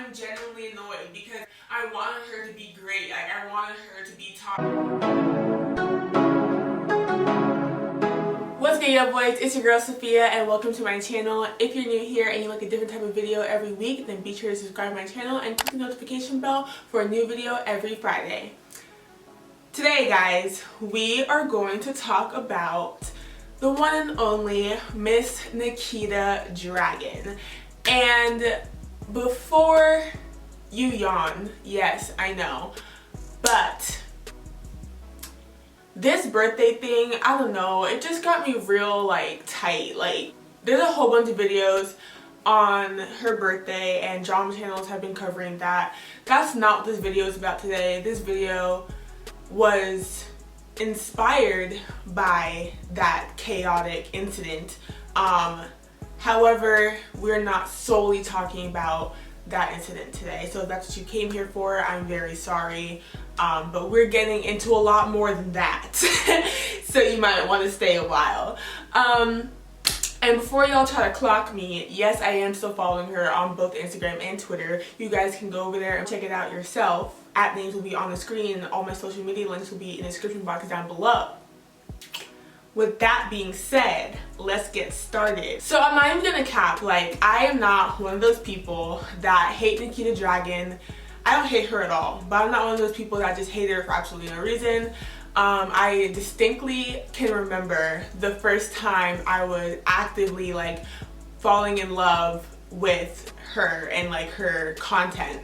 I'm genuinely annoyed because I wanted her to be great. Like, I wanted her to be top. What's good, yo boys? It's your girl Sophia and welcome to my channel. If you're new here and you like a different type of video every week, then be sure to subscribe to my channel and click the notification bell for a new video every Friday. Today, guys, we are going to talk about the one and only Miss NIKITA Dragun. And before you yawn, yes, I know, but this birthday thing, I don't know, it just got me real like tight. Like, there's a whole bunch of videos on her birthday and drama channels have been covering that. That's not what this video is about today. This video was inspired by that chaotic incident. However, we're not solely talking about that incident today. So if that's what you came here for, I'm very sorry. But we're getting into a lot more than that. So you might want to stay a while. And before y'all try to clock me, yes, I am still following her on both Instagram and Twitter. You guys can go over there and check it out yourself. At names will be on the screen. All my social media links will be in the description box down below. With that being said, let's get started. So I'm not even gonna cap, like, I am not one of those people that hate NIKITA Dragun. I don't hate her at all, but I'm not one of those people that just hate her for absolutely no reason. I distinctly can remember the first time I was actively like falling in love with her and like her content.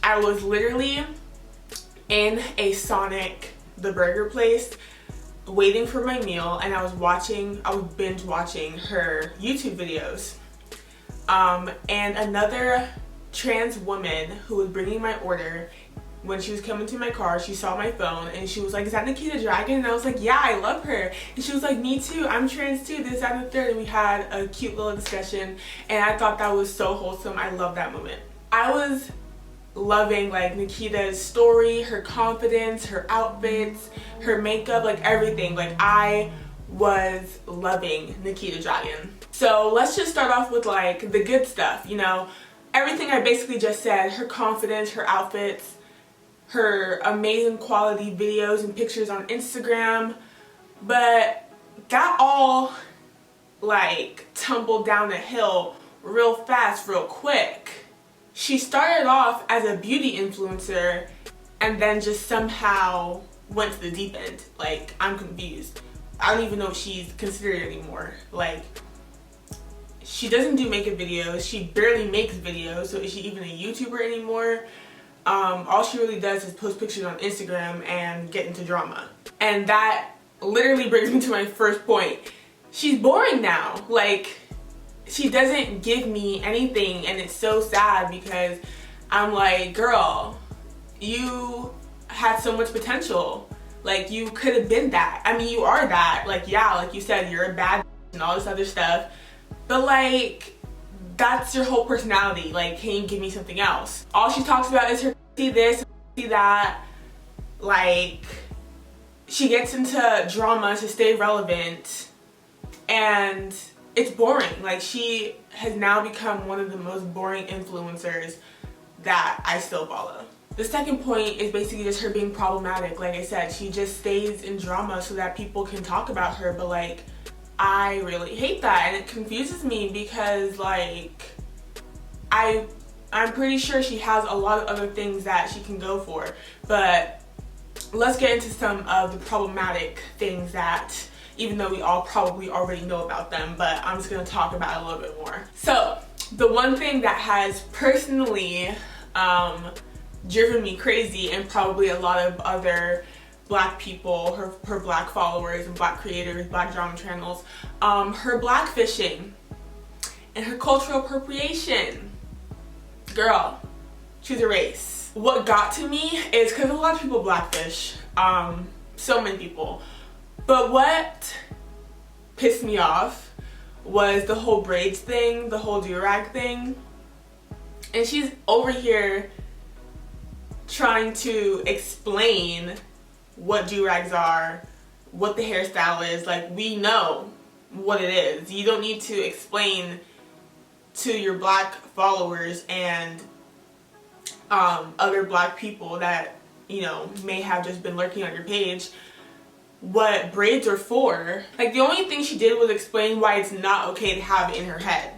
I was literally in a Sonic, the burger place, waiting for my meal, and I was binge watching her YouTube videos. And another trans woman who was bringing my order, when she was coming to my car, she saw my phone and she was like, "Is that NIKITA Dragun?" And I was like, "Yeah, I love her." And she was like, "Me too, I'm trans too, this, that, and the third." And we had a cute little discussion and I thought that was so wholesome. I love that moment. I was loving like NIKITA's story, her confidence, her outfits, her makeup, like everything. Like, I was loving NIKITA Dragun. So let's just start off with like the good stuff, you know, everything I basically just said: her confidence, her outfits, her amazing quality videos and pictures on Instagram. But that all like tumbled down the hill real fast, real quick. She started off as a beauty influencer and then just somehow went to the deep end. Like, I'm confused. I don't even know what she's considered anymore. Like, she doesn't do makeup videos. She barely makes videos. So is she even a YouTuber anymore? All she really does is post pictures on Instagram and get into drama. And that literally brings me to my first point. She's boring now. Like, she doesn't give me anything, and it's so sad because I'm like, girl, you had so much potential. Like, you could have been that. I mean, you are that. Like, yeah, like you said, you're a bad and all this other stuff. But like, that's your whole personality. Like, can you give me something else? All she talks about is her see this, see that. Like, she gets into drama to stay relevant, and it's boring. Like, she has now become one of the most boring influencers that I still follow. The second point is basically just her being problematic. Like I said, she just stays in drama so that people can talk about her, but like, I really hate that, and it confuses me because like, I'm pretty sure she has a lot of other things that she can go for. But let's get into some of the problematic things that, even though we all probably already know about them, but I'm just gonna talk about it a little bit more. So the one thing that has personally driven me crazy, and probably a lot of other black people, her black followers and black creators, black drama channels, her blackfishing and her cultural appropriation. Girl, choose a race. What got to me is because a lot of people blackfish, so many people. But what pissed me off was the whole braids thing, the whole do-rag thing. And she's over here trying to explain what do-rags are, what the hairstyle is. Like, we know what it is. You don't need to explain to your black followers and other black people that, you know, may have just been lurking on your page what braids are for. Like, the only thing she did was explain why it's not okay to have it in her head,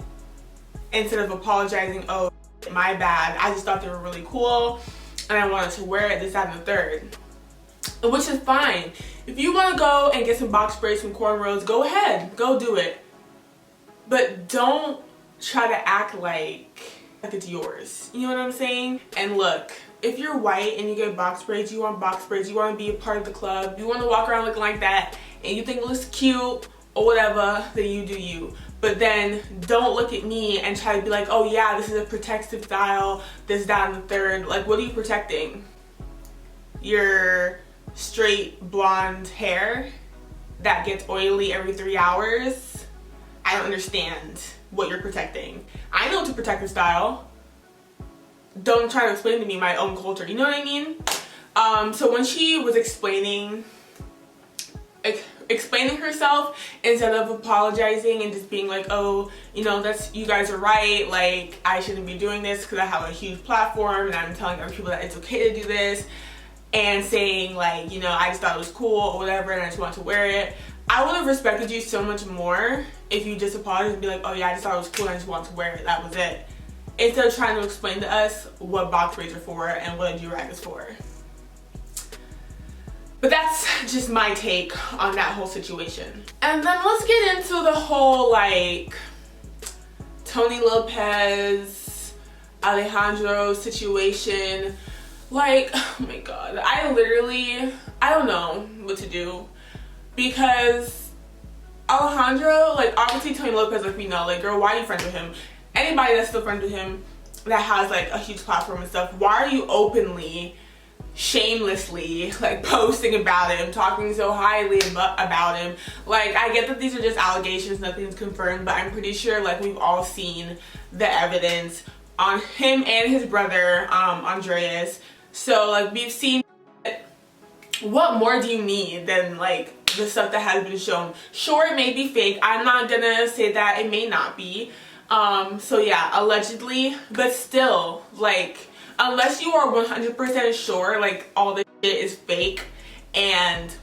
instead of apologizing, oh, my bad, I just thought they were really cool and I wanted to wear it, this, that, and the third. Which is fine. If you want to go and get some box braids, some cornrows, go ahead, go do it. But don't try to act like it's yours. You know what I'm saying? And look, if you're white and you get box braids, you want box braids, you want to be a part of the club, you want to walk around looking like that, and you think it looks cute or whatever, then you do you. But then don't look at me and try to be like, oh yeah, this is a protective style, this, that, and the third. Like, what are you protecting? Your straight blonde hair that gets oily every 3 hours? I don't understand what you're protecting. I know it's a protective style. Don't try to explain to me my own culture. You know what I mean? So when she was explaining herself, instead of apologizing and just being like, oh, you know, that's, you guys are right, like, I shouldn't be doing this because I have a huge platform and I'm telling other people that it's okay to do this, and saying like, you know, I just thought it was cool or whatever and I just wanted to wear it, I would have respected you so much more if you just apologized and be like, oh yeah, I just thought it was cool and I just wanted to wear it, that was it. Instead of trying to explain to us what box braids are for and what a do-rag is for. But that's just my take on that whole situation. And then let's get into the whole like Tony Lopez, Alejandro situation. Like, oh my god, I don't know what to do, because Alejandro, like, obviously Tony Lopez, like, we know, like, girl, why are you friends with him? Anybody that's still friends with him that has like a huge platform and stuff, why are you openly, shamelessly, like, posting about him, talking so highly about him? Like, I get that these are just allegations, nothing's confirmed, but I'm pretty sure, like, we've all seen the evidence on him and his brother, Andreas. So, like, we've seen it. What more do you need than, like, the stuff that has been shown? Sure, it may be fake. I'm not gonna say that it may not be. So yeah, allegedly, but still, like, unless you are 100% sure, like, all this shit is fake and,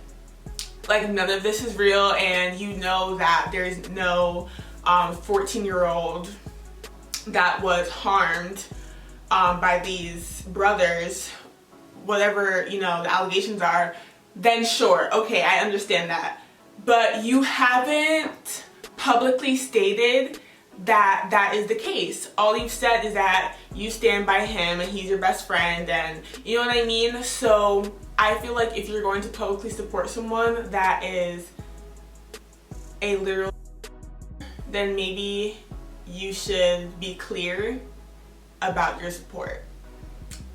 like, none of this is real, and you know that there's no 14-year-old that was harmed by these brothers, whatever, you know, the allegations are, then sure, okay, I understand that. But you haven't publicly stated that that is the case. All you've said is that you stand by him and he's your best friend, and you know what I mean? So I feel like if you're going to publicly support someone that is a literal, then maybe you should be clear about your support.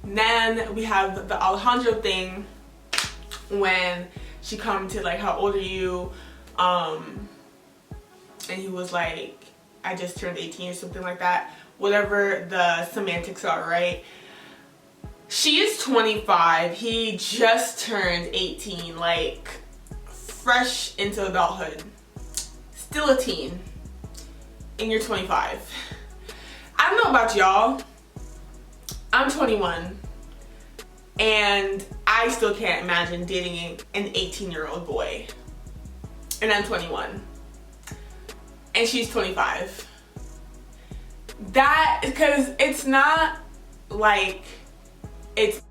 Then we have the Alejandro thing, when she commented like, how old are you? And he was like, I just turned 18 or something like that. Whatever the semantics are, right? She is 25. He just turned 18, like, fresh into adulthood. Still a teen. And you're 25. I don't know about y'all. I'm 21. And I still can't imagine dating an 18-year-old boy. And I'm 21. And she's 25. That, because it's not like it's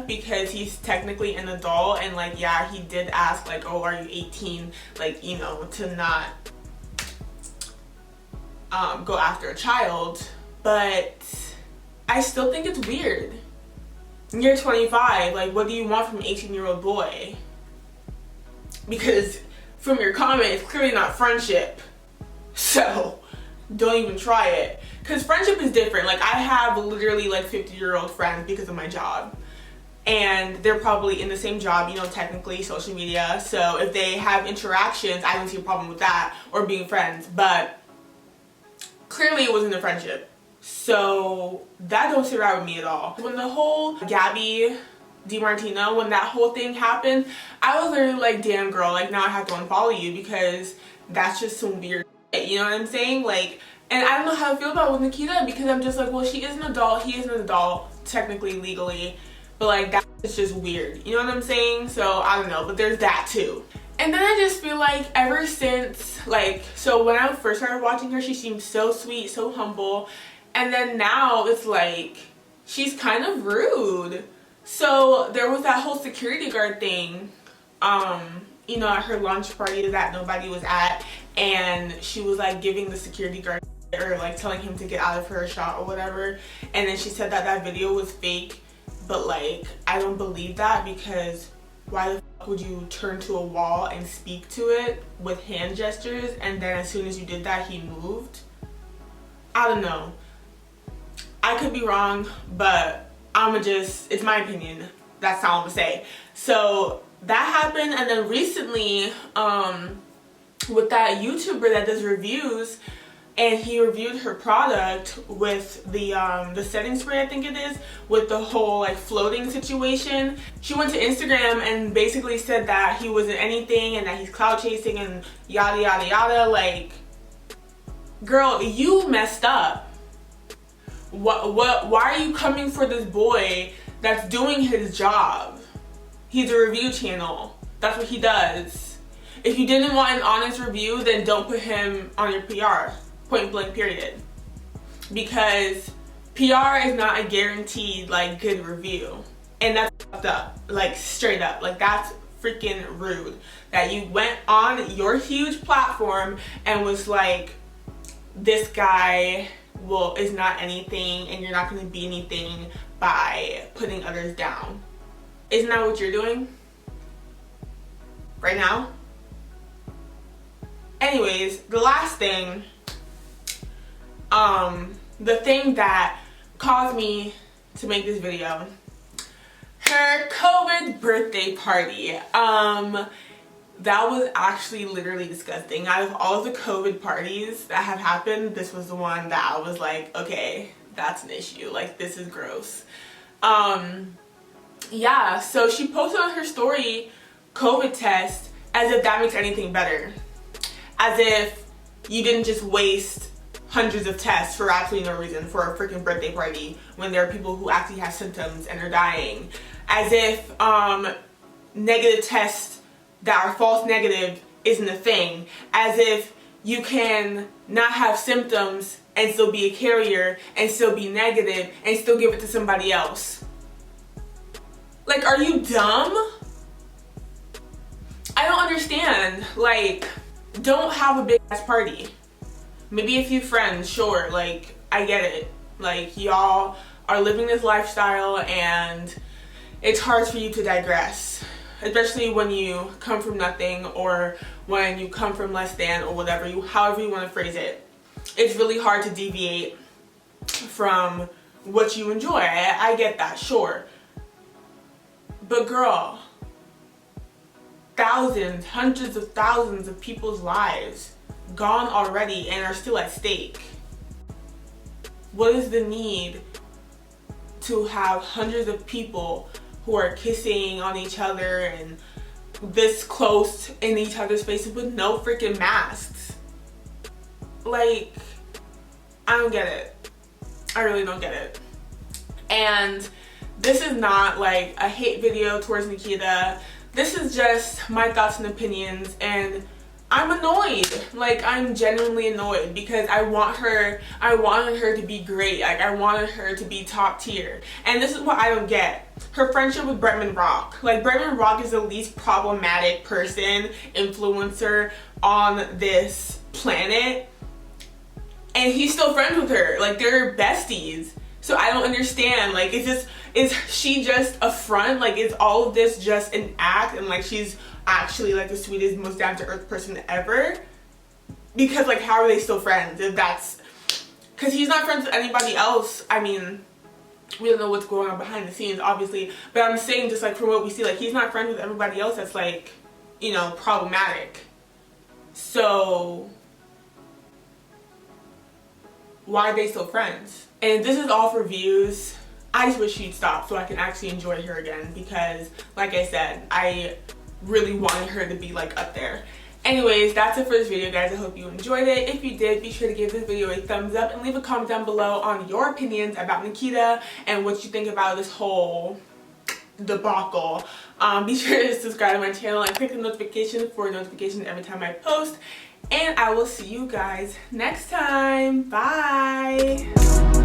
because he's technically an adult, and like, yeah, he did ask like, oh, are you 18? Like, you know, to not go after a child. But I still think it's weird. You're 25, like, what do you want from an 18-year-old boy? Because from your comment, it's clearly not friendship. So don't even try it. Because friendship is different. Like, I have literally like 50-year-old friends because of my job. And they're probably in the same job, you know, technically, social media. So if they have interactions, I don't see a problem with that, or being friends. But clearly it wasn't a friendship. So that don't sit right with me at all. When the whole Gabby DiMartino, when that whole thing happened, I was literally like, damn girl, like, now I have to unfollow you, because that's just some weird shit, you know what I'm saying? Like, and I don't know how I feel about with Nikita, because I'm just like, well, she is an adult, he is an adult, technically legally, but like that's just weird, you know what I'm saying? So I don't know, but there's that too. And then I just feel like ever since, like, so when I first started watching her, she seemed so sweet, so humble, and then now it's like she's kind of rude. So there was that whole security guard thing, you know, at her launch party that nobody was at, and she was like giving the security guard, or like telling him to get out of her shot or whatever, and then she said that that video was fake. But like, I don't believe that, because why the fuck would you turn to a wall and speak to it with hand gestures, and then as soon as you did that he moved? I don't know, I could be wrong, but it's my opinion, that's all I'm gonna say. So that happened. And then recently, with that YouTuber that does reviews, and he reviewed her product with the setting spray, I think it is, with the whole like floating situation. She went to Instagram and basically said that he wasn't anything and that he's cloud chasing and yada yada yada. Like, girl, you messed up. Why are you coming for this boy that's doing his job? He's a review channel. That's what he does. If you didn't want an honest review, then don't put him on your PR. Point blank period. Because PR is not a guaranteed like good review, and that's fucked up, like straight up. Like, that's freaking rude that you went on your huge platform and was like, this guy is not anything and you're not going to be anything by putting others down. Isn't that what you're doing right now? Anyways, the last thing, the thing that caused me to make this video, her COVID birthday party. That was actually literally disgusting. Out of all of the COVID parties that have happened, this was the one that I was like, okay, that's an issue. Like, this is gross. Yeah, so she posted on her story COVID test, as if that makes anything better. As if you didn't just waste hundreds of tests for absolutely no reason for a freaking birthday party when there are people who actually have symptoms and are dying. As if negative tests that are false negative isn't a thing. As if you can not have symptoms and still be a carrier and still be negative and still give it to somebody else. Like, are you dumb? I don't understand. Like, don't have a big ass party. Maybe a few friends, sure, like, I get it. Like, y'all are living this lifestyle and it's hard for you to digress. Especially when you come from nothing, or when you come from less than, or whatever, however you want to phrase it. It's really hard to deviate from what you enjoy. I get that, sure. But girl, thousands, hundreds of thousands of people's lives gone already and are still at stake. What is the need to have hundreds of people who are kissing on each other and this close in each other's faces with no freaking masks? Like, I don't get it. I really don't get it. And this is not like a hate video towards Nikita. This is just my thoughts and opinions, and I'm annoyed. Like, I'm genuinely annoyed because I wanted her to be great. Like, I wanted her to be top tier. And this is what I don't get. Her friendship with Bretman Rock. Like, Bretman Rock is the least problematic person, influencer on this planet. And he's still friends with her. Like, they're besties. So I don't understand. Like, is she just a front? Like, is all of this just an act, and like she's actually like the sweetest, most down-to-earth person ever? Because like, how are they still friends if that's, because he's not friends with anybody else? I mean, we don't know what's going on behind the scenes, obviously, but I'm saying, just like from what we see, like, he's not friends with everybody else that's like, you know, problematic. So why are they still friends? And this is all for views. I just wish she'd stop so I can actually enjoy her again, because like I said, I really wanted her to be like up there. Anyways, that's it for this video, guys. I hope you enjoyed it. If you did, be sure to give this video a thumbs up and leave a comment down below on your opinions about Nikita and what you think about this whole debacle. Be sure to subscribe to my channel and click the notification for notifications every time I post. And I will see you guys next time. Bye!